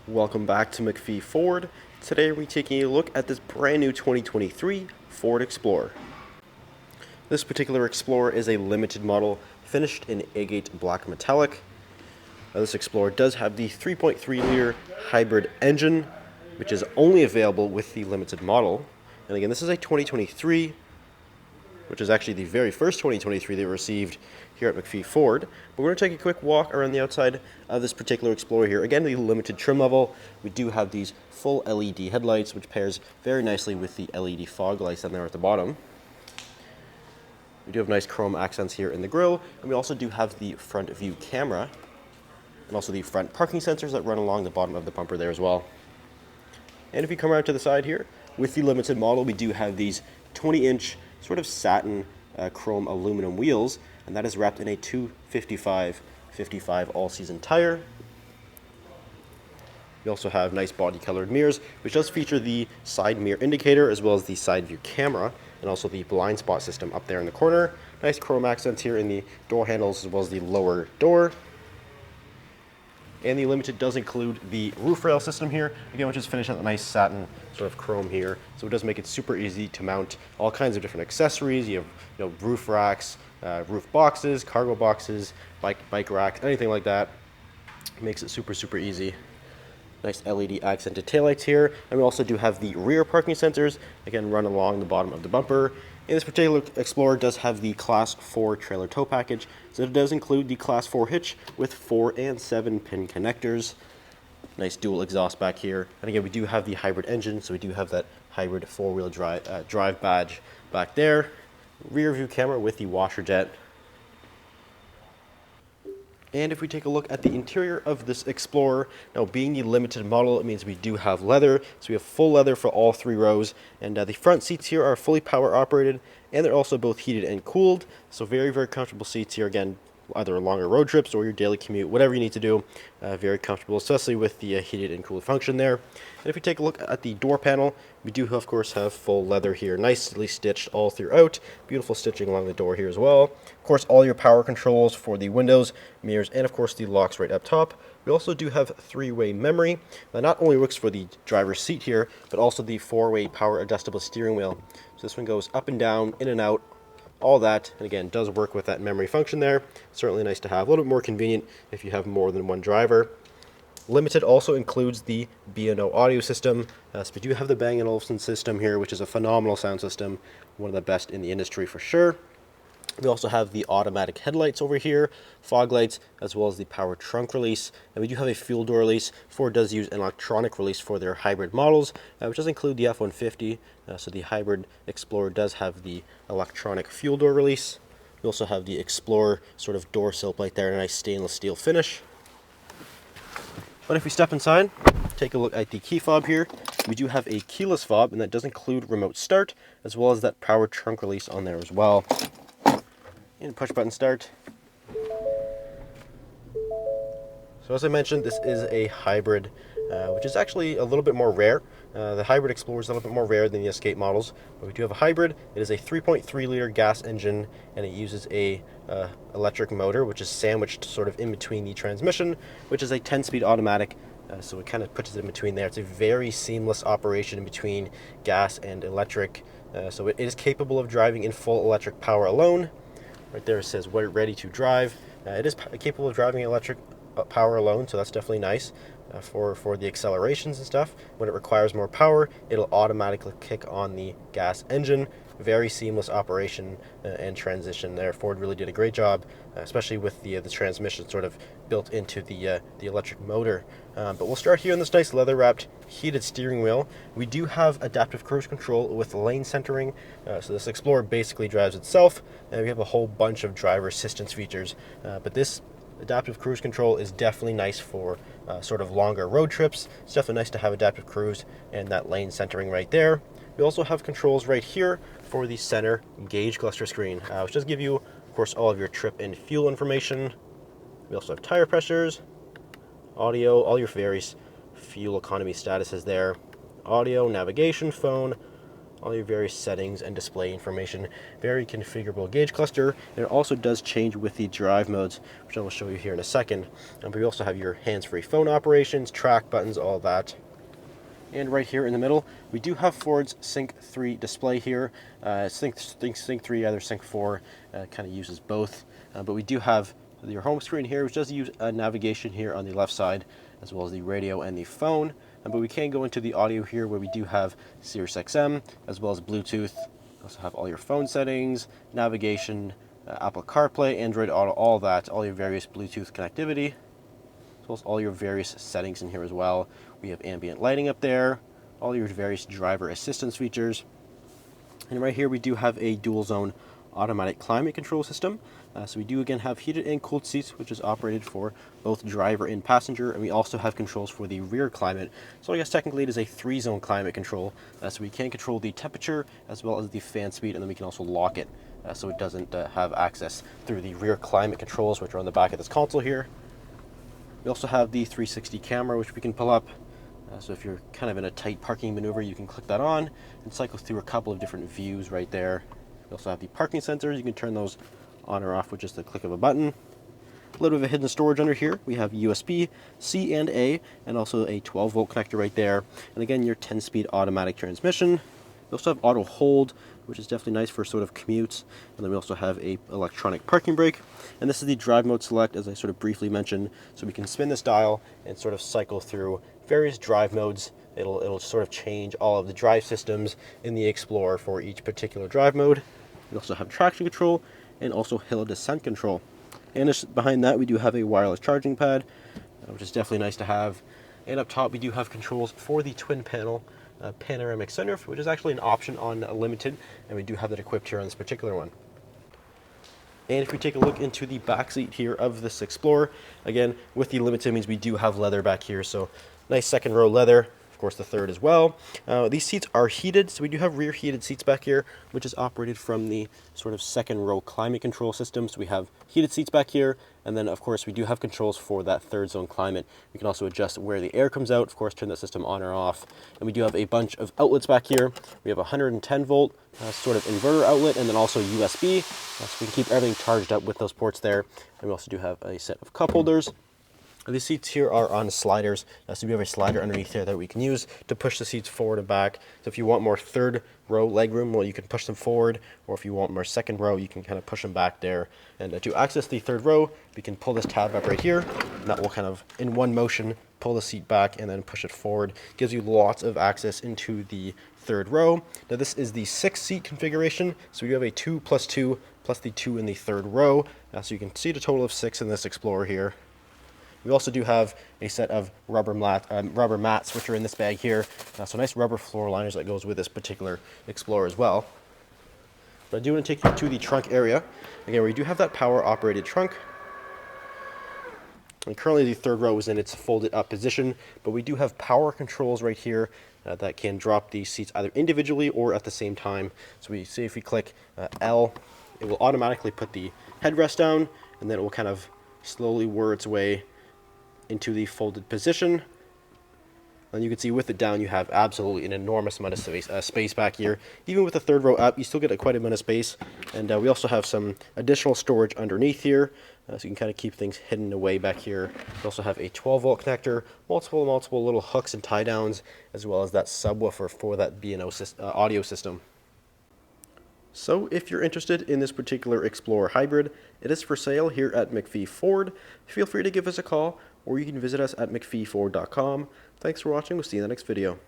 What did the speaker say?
Welcome back to MacPhee Ford. Today we're taking a look at this brand new 2023 Ford Explorer. This particular Explorer is a limited model finished in Agate black metallic. This Explorer does have the 3.3 liter hybrid engine, which is only available with the limited model. And again, this is a 2023, which is actually the very first 2023 they received here at MacPhee Ford. But we're going to take a quick walk around the outside of this particular Explorer here. Again, the limited trim level. We do have these full LED headlights, which pairs very nicely with the LED fog lights down there at the bottom. We do have nice chrome accents here in the grille, and we also do have the front view camera, and also the front parking sensors that run along the bottom of the bumper there as well. And if you come around to the side here, with the limited model, we do have these 20-inch sort of satin chrome aluminum wheels, and that is wrapped in a 255/55 all-season tire. We also have nice body-colored mirrors, which does feature the side mirror indicator as well as the side view camera, and also the blind spot system up there in the corner. Nice chrome accents here in the door handles as well as the lower door. And the Limited does include the roof rail system here, again, which is finished in a nice satin sort of chrome here. So it does make it super easy to mount all kinds of different accessories. You have roof racks, roof boxes, cargo boxes, bike racks, anything like that. It makes it super easy. Nice LED accented taillights here. And we also do have the rear parking sensors, again, run along the bottom of the bumper. And this particular Explorer does have the Class 4 trailer tow package, so it does include the Class 4 hitch with 4 and 7 pin connectors. Nice dual exhaust back here. And again, we do have the hybrid engine, so we do have that hybrid four-wheel drive badge back there. Rear view camera with the washer jet. And if we take a look at the interior of this Explorer, now being the limited model, it means we do have leather. So we have full leather for all 3 rows. And the front seats here are fully power operated, and they're also both heated and cooled. So very comfortable seats here. Again, either longer road trips or your daily commute, whatever you need to do. Very comfortable, especially with the heated and cooled function there. And if we take a look at the door panel, we do, of course, have full leather here, nicely stitched all throughout. Beautiful stitching along the door here as well. Of course, all your power controls for the windows, mirrors, and of course the locks right up top. We also do have 3-way memory. That not only works for the driver's seat here, but also the 4-way power adjustable steering wheel. So this one goes up and down, in and out, all that, and again, does work with that memory function there. Certainly nice to have. A little bit more convenient if you have more than one driver. Limited also includes the B&O audio system. So we do have the Bang & Olufsen system here, which is a phenomenal sound system, one of the best in the industry for sure. We also have the automatic headlights over here, fog lights, as well as the power trunk release. And we do have a fuel door release. Ford does use an electronic release for their hybrid models, which does include the F-150. So the hybrid Explorer does have the electronic fuel door release. We also have the Explorer sort of door sill right there in a nice stainless steel finish. But if we step inside, take a look at the key fob here. We do have a keyless fob, and that does include remote start, as well as that power trunk release on there as well. And push button start. So as I mentioned, this is a hybrid, which is actually a little bit more rare. The hybrid Explorer is a little bit more rare than the Escape models, but we do have a hybrid. It is a 3.3 liter gas engine, and it uses a electric motor, which is sandwiched sort of in between the transmission, which is a 10-speed automatic. So it kind of puts it in between there. It's a very seamless operation in between gas and electric. So it is capable of driving in full electric power alone. Right there it says we're ready to drive. It is capable of driving electric power alone, so that's definitely nice for the accelerations and stuff. When it requires more power, it'll automatically kick on the gas engine. Very seamless operation and transition there. Ford really did a great job, especially with the transmission sort of built into the electric motor. But we'll start here on this nice leather-wrapped heated steering wheel. We do have adaptive cruise control with lane centering. So this Explorer basically drives itself, and we have a whole bunch of driver assistance features. But this adaptive cruise control is definitely nice for sort of longer road trips. It's definitely nice to have adaptive cruise and that lane centering right there. We also have controls right here for the center gauge cluster screen, which does give you, of course, all of your trip and fuel information. We also have tire pressures, audio, all your various fuel economy statuses there, audio, navigation, phone, all your various settings and display information. Very configurable gauge cluster, and it also does change with the drive modes, which I will show you here in a second. But we also have your hands-free phone operations, track buttons, all that. And right here in the middle, we do have Ford's Sync 3 display here. Sync 3, either Sync 4, kind of uses both. But we do have your home screen here, which does use navigation here on the left side, as well as the radio and the phone. But we can go into the audio here, where we do have Sirius XM, as well as Bluetooth. You also have all your phone settings, navigation, Apple CarPlay, Android Auto, all that, all your various Bluetooth connectivity, as well as all your various settings in here as well. We have ambient lighting up there, all your various driver assistance features. And right here we do have a dual zone automatic climate control system. So we do again have heated and cooled seats, which is operated for both driver and passenger, and we also have controls for the rear climate. So I guess technically it is a 3-zone climate control, so we can control the temperature as well as the fan speed, and then we can also lock it so it doesn't have access through the rear climate controls, which are on the back of this console here. We also have the 360 camera, which we can pull up. So if you're kind of in a tight parking maneuver, you can click that on and cycle through a couple of different views right there. We also have the parking sensors. You can turn those on or off with just the click of a button. A little bit of a hidden storage under here. We have USB, C and A, and also a 12-volt connector right there. And again, your 10-speed automatic transmission. We also have auto hold, which is definitely nice for sort of commutes. And then we also have a electronic parking brake. And this is the drive mode select, as I sort of briefly mentioned. So we can spin this dial and sort of cycle through various drive modes. It'll sort of change all of the drive systems in the Explorer for each particular drive mode. We also have traction control and also hill descent control. And just behind that, we do have a wireless charging pad, which is definitely nice to have. And up top, we do have controls for the twin panel panoramic sunroof, which is actually an option on Limited, and we do have that equipped here on this particular one. And if we take a look into the back seat here of this Explorer, again, with the Limited means we do have leather back here, so nice second row leather. Of course, the third as well. These seats are heated, so we do have rear heated seats back here, which is operated from the sort of second row climate control system. So we have heated seats back here, and then of course we do have controls for that third zone climate. We can also adjust where the air comes out, of course turn the system on or off. And we do have a bunch of outlets back here. We have a 110 volt sort of inverter outlet, and then also USB, so we can keep everything charged up with those ports there. And we also do have a set of cup holders. These seats here are on sliders, so we have a slider underneath here that we can use to push the seats forward and back. So if you want more third row legroom, well, you can push them forward, or if you want more second row, you can kind of push them back there. And to access the third row, we can pull this tab up right here, and that will kind of, in one motion, pull the seat back and then push it forward. Gives you lots of access into the third row. Now this is the 6-seat configuration, so we have a 2 plus 2 plus the 2 in the third row. So you can see a total of 6 in this Explorer here. We also do have a set of rubber mats, which are in this bag here. So nice rubber floor liners that goes with this particular Explorer as well. But I do want to take you to the trunk area. Again, we do have that power-operated trunk. And currently the third row is in its folded up position, but we do have power controls right here that can drop the seats either individually or at the same time. So we see if we click L, it will automatically put the headrest down, and then it will kind of slowly whir its way into the folded position. And you can see with it down, you have absolutely an enormous amount of space back here. Even with the third row up, you still get quite a bit of space. And we also have some additional storage underneath here, so you can kind of keep things hidden away back here. We also have a 12-volt connector, multiple little hooks and tie downs, as well as that subwoofer for that B&O audio system. So if you're interested in this particular Explorer Hybrid, it is for sale here at MacPhee Ford. Feel free to give us a call, or you can visit us at macpheeford.com. Thanks for watching. We'll see you in the next video.